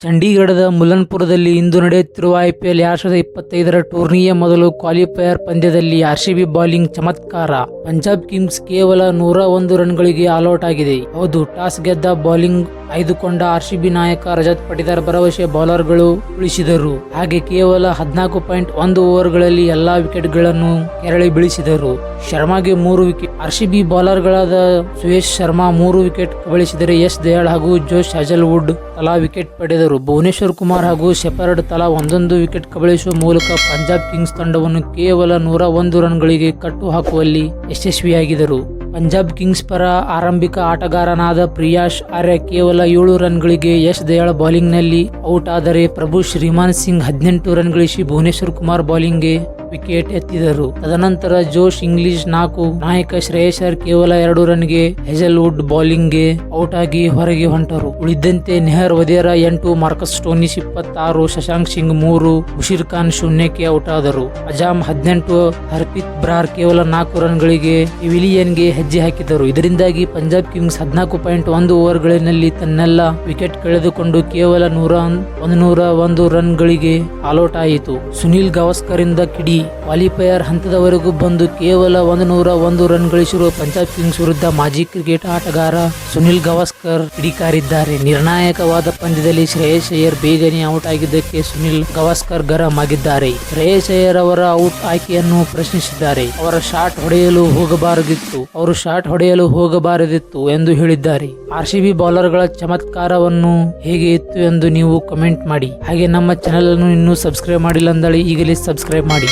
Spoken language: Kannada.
ಚಂಡೀಗಢದ ಮುಲನ್ಪುರದಲ್ಲಿ ಇಂದು ನಡೆಯುತ್ತಿರುವ IPL 2025ರ ಟೂರ್ನಿಯ ಮೊದಲ ಕ್ವಾಲಿಫೈಯರ್ ಪಂದ್ಯದಲ್ಲಿ RCB ಬೌಲಿಂಗ್ ಚಮತ್ಕಾರ. ಪಂಜಾಬ್ ಕಿಂಗ್ಸ್ ಕೇವಲ 101 ರನ್ಗಳಿಗೆ ಆಲ್ಔಟ್ ಆಗಿದೆ. ಹೌದು, ಟಾಸ್ ಗೆದ್ದ ಬೌಲಿಂಗ್ ಆಯ್ದುಕೊಂಡ RCB ನಾಯಕ ರಜತ್ ಪಟಿದಾರ್ ಭರವಸೆ ಬೌಲರ್ಗಳು ಉಳಿಸಿದರು. ಹಾಗೆ ಕೇವಲ 14.1 ಓವರ್ಗಳಲ್ಲಿ ಎಲ್ಲಾ ವಿಕೆಟ್ಗಳನ್ನು ಕೆರಳಿ ಬೀಳಿಸಿದರು. ಶರ್ಮಾಗೆ 3 ವಿಕೆಟ್. RCB ಬೌಲರ್ಗಳಾದ ಸುಯೇಶ್ ಶರ್ಮಾ 3 ವಿಕೆಟ್ ಕಬಳಿಸಿದರೆ ಯಶ್ ದಯಾಳ್ ಹಾಗೂ ಜೋಶ್ ಹಜಲ್ವುಡ್ ತಲಾ ವಿಕೆಟ್ ಪಡೆದರು. ಭುವನೇಶ್ವರ್ ಕುಮಾರ್ ಹಾಗೂ ಶೆಪರ್ಡ್ ತಲಾ ಒಂದೊಂದು ವಿಕೆಟ್ ಕಬಳಿಸುವ ಮೂಲಕ ಪಂಜಾಬ್ ಕಿಂಗ್ಸ್ ತಂಡವನ್ನು ಕೇವಲ 101 ರನ್ಗಳಿಗೆ ಕಟ್ಟು ಹಾಕುವಲ್ಲಿ ಯಶಸ್ವಿಯಾಗಿದ್ದರು. ಪಂಜಾಬ್ ಕಿಂಗ್ಸ್ ಪರ ಆರಂಭಿಕ ಆಟಗಾರನಾದ ಪ್ರಿಯಾಶ್ ಆರ್ಯ ಕೇವಲ 7 ರನ್ಗಳಿಗೆ ಯಶ್ ದಯಾಳ್ ಬೌಲಿಂಗ್ನಲ್ಲಿ ಔಟ್ ಆದರೆ ಪ್ರಭು ಶ್ರೀಮಾನ್ ಸಿಂಗ್ 18 ರನ್ ಗಳಿಸಿ ಭುವನೇಶ್ವರ್ ಕುಮಾರ್ ಬೌಲಿಂಗ್ಗೆ ವಿಕೆಟ್ ಎತ್ತಿದರು. ತದನಂತರ ಜೋಶ್ ಇಂಗ್ಲಿಷ್ 4, ನಾಯಕ ಶ್ರೇಯಸ್ ಅಯ್ಯರ್ ಕೇವಲ 2 ರನ್ಗೆ ಹೆಜಲ್ವುಡ್ ಬೌಲಿಂಗ್ಗೆ ಔಟ್ ಆಗಿ ಹೊರಗೆ ಹೊಂಟರು. ಉಳಿದಂತೆ ನೆಹರ್ ವಧೇರಾ 8, ಮಾರ್ಕಸ್ ಸ್ಟೋನಿಸ್ 26, ಶಶಾಂಕ್ ಸಿಂಗ್ 3, ಮುಷೀರ್ ಖಾನ್ ಶೂನ್ಯಕ್ಕೆ ಔಟ್ ಆದರು. ಅಜಾಮ್ 18, ಹರ್ಪ್ರೀತ್ ಬ್ರಾರ್ ಕೇವಲ 4 ರನ್ಗಳಿಗೆ ಪೆವಿಲಿಯನ್ಗೆ ಹೆಜ್ಜೆ ಹಾಕಿದರು. ಇದರಿಂದಾಗಿ ಪಂಜಾಬ್ ಕಿಂಗ್ಸ್ 14.1 ಓವರ್ಗಳಲ್ಲಿ ತನ್ನೆಲ್ಲ ವಿಕೆಟ್ ಕಳೆದುಕೊಂಡು ಕೇವಲ 101 ರನ್ಗಳಿಗೆ ಆಲ್ಔಟ್ ಆಯಿತು. ಸುನಿಲ್ ಗವಾಸ್ಕರ್ ಇಂದ ಕಿಡಿ. ಕ್ವಾಲಿಫೈಯರ್ ಹಂತದವರೆಗೂ ಬಂದು ಕೇವಲ 101 ರನ್ ಗಳಿಸಿರುವ ಪಂಜಾಬ್ ಕಿಂಗ್ಸ್ ವಿರುದ್ಧ ಮಾಜಿ ಕ್ರಿಕೆಟ್ ಆಟಗಾರ ಸುನಿಲ್ ಗವಾಸ್ಕರ್ ಕಿಡಿಕಾರಿದ್ದಾರೆ. ನಿರ್ಣಾಯಕವಾದ ಪಂದ್ಯದಲ್ಲಿ ಶ್ರೇಯಸ್ ಅಯ್ಯರ್ ಬೇಗನೆ ಔಟ್ ಆಗಿದ್ದಕ್ಕೆ ಸುನಿಲ್ ಗವಾಸ್ಕರ್ ಗರಂ ಆಗಿದ್ದಾರೆ. ಶ್ರೇಯಸ್ ಅಯ್ಯರ್ ಅವರ ಔಟ್ ಆಯ್ಕೆಯನ್ನು ಪ್ರಶ್ನಿಸಿದ್ದಾರೆ. ಅವರು ಶಾಟ್ ಹೊಡೆಯಲು ಹೋಗಬಾರದಿತ್ತು ಎಂದು ಹೇಳಿದ್ದಾರೆ. RCB ಬೌಲರ್ಗಳ ಚಮತ್ಕಾರವನ್ನು ಹೇಗೆ ಇತ್ತು ಎಂದು ನೀವು ಕಮೆಂಟ್ ಮಾಡಿ. ಹಾಗೆ ನಮ್ಮ ಚಾನೆಲ್ ಅನ್ನು ಇನ್ನೂ ಸಬ್ಸ್ಕ್ರೈಬ್ ಮಾಡಿಲ್ಲ ಅಂದರೆ ಈಗಲೇ ಸಬ್ಸ್ಕ್ರೈಬ್ ಮಾಡಿ.